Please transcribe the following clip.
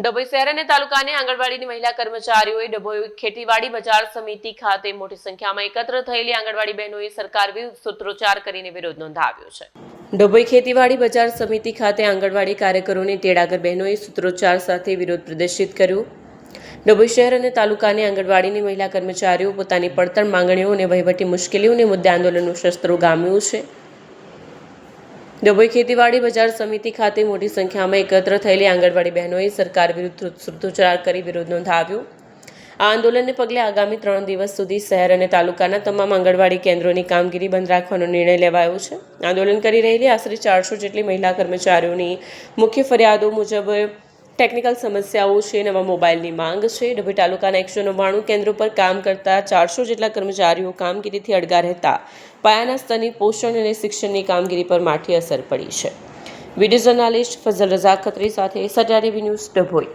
ડભોઈ શહેર અને તાલુકાની આંગણવાડીની મહિલા કર્મચારીઓએ ડભોઈ ખેતીવાડી બજાર સમિતિ ખાતે મોટી સંખ્યામાં એકત્ર થયેલી આંગણવાડી બહેનોએ સરકાર વિરુદ્ધ સૂત્રોચ્ચાર કરીને વિરોધ નોંધાવ્યો છે। ડભોઈ ખેતીવાડી બજાર સમિતિ ખાતે આંગણવાડી કાર્યકરોની તેડાગર બહેનોએ સૂત્રોચ્ચાર સાથે વિરોધ પ્રદર્શિત કર્યો। ડભોઈ શહેર અને તાલુકાની આંગણવાડીની મહિલા કર્મચારીઓ પોતાની પડતર માંગણીઓ અને વહીવટી મુશ્કેલીઓને મુદ્દે આંદોલનનું શસ્ત્ર ઉગામ્યું છે। ડભોઈ ખેતીવાડી બજાર સમિતિ ખાતે મોટી સંખ્યામાં એકત્ર થયેલી આંગણવાડી બહેનોએ સરકાર વિરુદ્ધ સૂત્રોચ્ચાર કરી વિરોધ નોંધાવ્યો। આ આંદોલનને પગલે આગામી 3 દિવસ સુધી શહેર અને તાલુકાના તમામ આંગણવાડી કેન્દ્રોની કામગીરી બંધ રાખવાનો નિર્ણય લેવાયો છે। આંદોલન કરી રહેલી આશરે 400 જેટલી મહિલા કર્મચારીઓની મુખ્ય ફરિયાદો મુજબ ટેકનિકલ સમસ્યાઓ છે, નવા મોબાઈલની માંગ છે। ડભોઈ તાલુકાના 199 કેન્દ્રો પર કામ કરતા 400 જેટલા કર્મચારીઓ કામગીરીથી અડગા રહેતા પાયાના સ્તરની પોષણ અને શિક્ષણની કામગીરી પર માઠી અસર પડી છે। વિડીયો જર્નાલિસ્ટ ફઝલ રઝા ખત્રી સાથે સત્યા ટીવી ન્યૂઝ ડભોઈ।